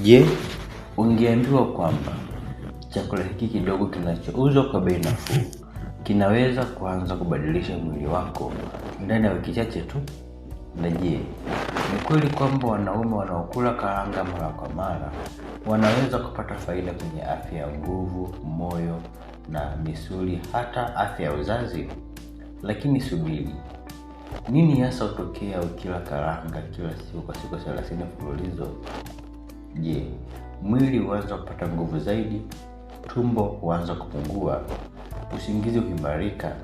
Je, ungeambiwa kwamba chakula hiki kidogo kinachouzwa kwa bei nafuu kinaweza kuanza kubadilisha mwili wako ndani ya wiki chache tu? Na je, ni kweli kwamba wanaume wanaokula karanga mara kwa mara wanaweza kupata faida kwenye afya ya nguvu, moyo na misuli, hata afya ya uzazi? Lakini subiri, nini hasa hutokea ukila karanga kila siku kwa siku 30 mfululizo? Je, mwili huanza kupata nguvu zaidi, tumbo huanza kupungua, usingizi huimarika?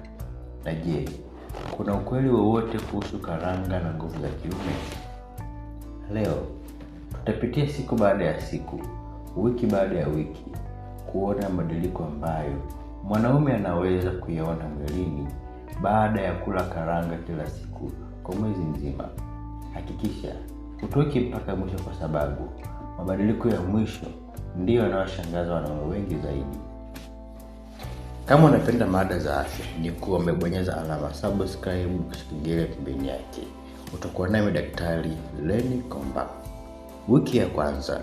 Na je, kuna ukweli wowote kuhusu karanga na nguvu za kiume? Leo tutapitia siku baada ya siku, wiki baada ya wiki, kuona mabadiliko ambayo mwanaume anaweza kuyaona mwilini baada ya kula karanga kila siku kwa mwezi mzima. Hakikisha utoke mpaka mwisho, kwa sababu mabadiliko ya mwisho ndiyo yanayoshangaza wanaume wengi zaidi. Kama unapenda mada za afya, ni kuwa umebonyeza alama subscribe kengele pembeni yake. Utakuwa nami Daktari Lenny Komba. Wiki ya kwanza,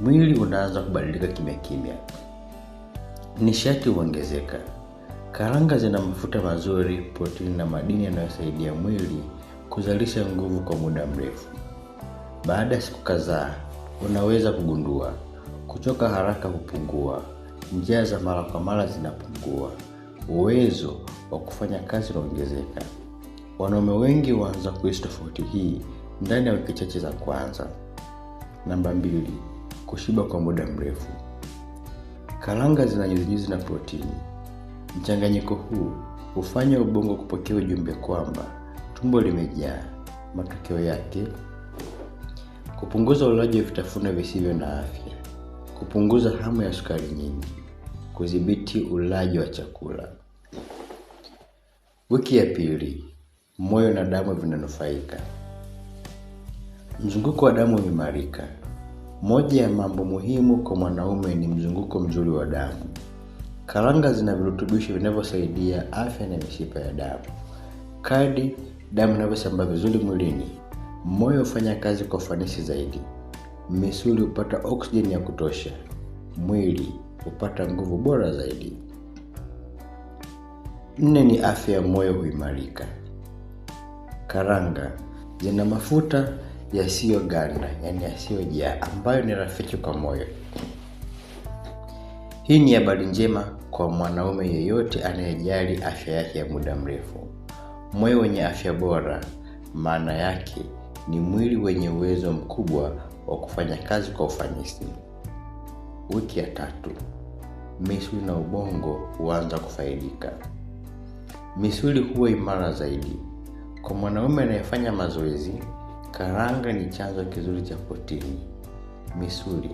mwili unaanza kubadilika kimya kimya. Nishati huongezeka. Karanga zina mafuta mazuri, protini na madini yanayosaidia mwili kuzalisha nguvu kwa muda mrefu. Baada ya siku kadhaa, unaweza kugundua kuchoka haraka hupungua, njaa za mara kwa mara zinapungua, uwezo wa kufanya kazi unaongezeka. Wanaume wengi huanza kuhisi tofauti hii ndani ya wiki chache za kwanza. Namba 2, kushiba kwa muda mrefu. Karanga zina nyuzi na protini. Mchanganyiko huu hufanya ubongo kupokea ujumbe kwamba tumbo limejaa. Matokeo yake, kupunguza ulaji wa vitafunwa visivyo na afya, kupunguza hamu ya sukari nyingi, kudhibiti ulaji wa chakula. Wiki ya pili, moyo na damu vinanufaika. Mzunguko wa damu huimarika. Moja ya mambo muhimu kwa mwanaume ni mzunguko mzuri wa damu. Karanga zina virutubisho vinavyosaidia afya na mishipa ya damu. Kadri damu inavyosambaa vizuri mwilini, moyo hufanya kazi kwa ufanisi zaidi, misuli hupata oksijeni ya kutosha, mwili hupata nguvu bora zaidi. 4 ni afya ya moyo huimarika. Karanga zina mafuta yasiyoganda, yani yasiyojaa, ambayo ni rafiki kwa moyo. Hii ni habari njema kwa mwanaume yeyote anayejali afya yake ya muda mrefu. Moyo wenye afya bora maana yake ni mwili wenye uwezo mkubwa wa kufanya kazi kwa ufanisi. Wiki ya tatu, misuli na ubongo huanza kufaidika. Misuli huwa imara zaidi. Kwa mwanaume anayefanya mazoezi, karanga ni chanzo kizuri cha protini. Misuli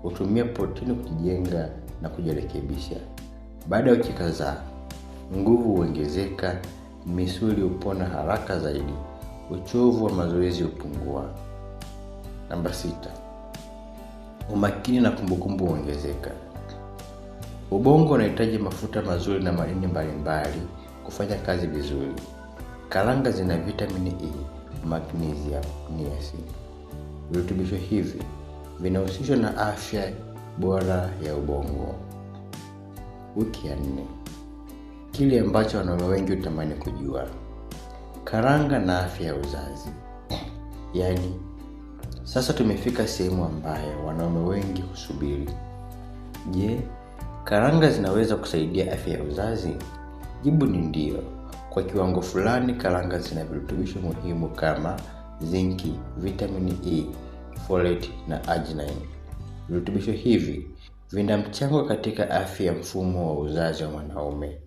hutumia protini kujijenga na kujirekebisha. Baada ya wiki kadhaa, nguvu huongezeka, misuli hupona haraka zaidi, uchovu wa mazoezi hupungua. Namba 6, umakini na kumbukumbu huongezeka. Ubongo unahitaji mafuta mazuri na madini mbalimbali kufanya kazi vizuri. Karanga zina vitamini E, magnesium, niacin. Virutubisho hivi vinahusishwa na afya bora ya ubongo. Wiki ya 4, kile ambacho wanaume wengi hutamani kujua. Karanga na afya ya uzazi. Yaani, sasa tumefika sehemu ambayo wanaume wengi husubiri. Je, karanga zinaweza kusaidia afya ya uzazi? Jibu ni ndio. Kwa kiwango fulani, karanga zina virutubisho muhimu kama zinki, vitamini E, folate na arginine. Virutubisho hivi vina mchango katika afya ya mfumo wa uzazi wa mwanaume.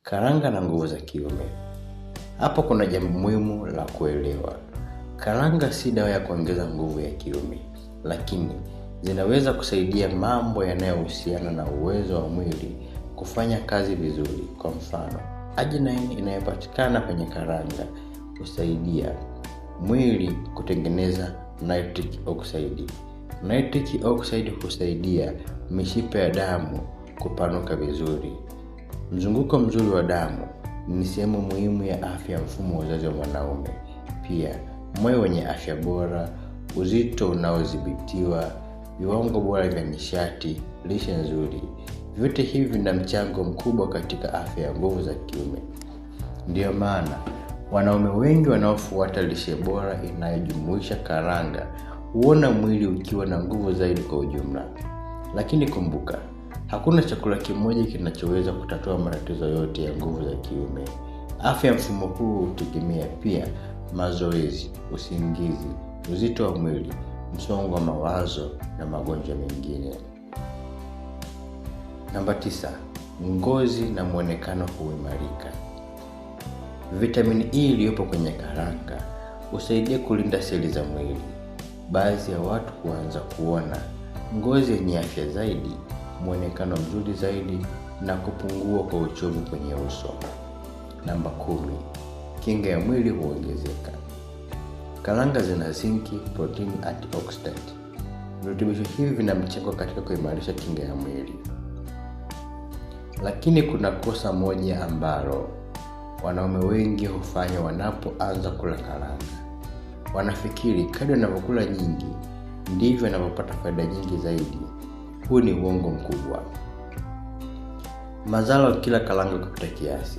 Karanga na nguvu za kiume. Hapo kuna jambo muhimu la kuelewa. Karanga si dawa ya kuongeza nguvu ya kiume, lakini zinaweza kusaidia mambo yanayohusiana na uwezo wa mwili kufanya kazi vizuri. Kwa mfano, arginine inayopatikana kwenye karanga husaidia mwili kutengeneza nitric oxide. Nitric oxide husaidia mishipa ya damu kupanuka vizuri. Mzunguko mzuri wa damu ni sehemu muhimu ya afya ya mfumo wa uzazi wa mwanaume. Pia, moyo wenye afya bora, uzito unaodhibitiwa viwango bora vya nishati, lishe nzuri. Vyote hivi vina mchango mkubwa katika afya ya nguvu za kiume. Ndiyo maana wanaume wengi wanaofuata lishe bora inayojumuisha karanga huona mwili ukiwa na nguvu zaidi kwa ujumla. Lakini kumbuka, hakuna chakula kimoja kinachoweza kutatua matatizo yote ya nguvu za kiume. Afya ya mfumo huu hutegemea pia mazoezi, usingizi, uzito wa mwili, msongo wa mawazo na magonjwa mengine. Namba 9, ngozi na muonekano huimarika. Vitamini E iliyopo kwenye karanga husaidia kulinda seli za mwili. Baadhi ya watu huanza kuona ngozi yenye afya zaidi, muonekano mzuri zaidi na kupungua kwa uchovu kwenye uso. Namba 10, kinga ya mwili huongezeka. Karanga zina zinki, protein, antioxidant. Virutubisho hivi vina mchango katika kuimarisha kinga ya mwili. Lakini kuna kosa moja ambalo wanaume wengi hufanya wanapoanza kula karanga. Wanafikiri kadri wanavyokula nyingi ndivyo wanavyopata faida nyingi zaidi. Huu ni uongo mkubwa. Madhara ya kila karanga kupita kiasi.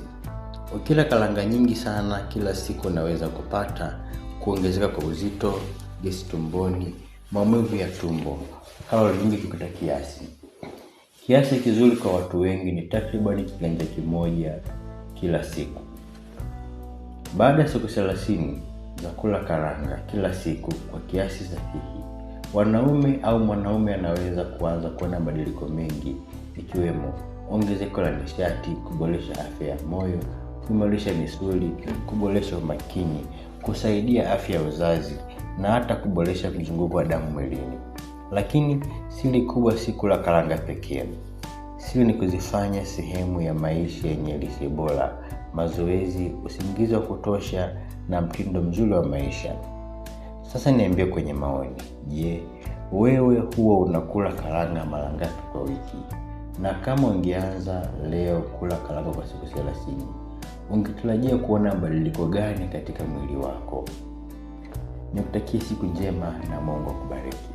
Ukila karanga nyingi sana kila siku unaweza kupata kuongezeka kwa uzito, gesi tumboni, maumivu ya tumbo, kalori nyingi kupita kiasi. Kiasi kizuri kwa watu wengi ni takriban kiganja kimoja kila siku. Baada ya siku 30 za kula karanga kila siku kwa kiasi sahihi, mwanaume anaweza kuanza kuona mabadiliko mengi, ikiwemo ongezeko la nishati, kuboresha afya ya moyo, kuimarisha misuli, kuboresha umakini, kusaidia afya ya uzazi na hata kuboresha mzunguko wa damu mwilini. Lakini siri kubwa si kula karanga pekee. Siri ni kuzifanya sehemu ya maisha yenye lishe bora, mazoezi, usingizi wa kutosha na mtindo mzuri wa maisha. Sasa niambie kwenye maoni, je, wewe huwa unakula karanga mara ngapi kwa wiki? Na kama ungeanza leo kula karanga kwa siku 30, ungetarajia kuona mabadiliko gani katika mwili wako? Nikutakie siku njema na Mungu akubariki.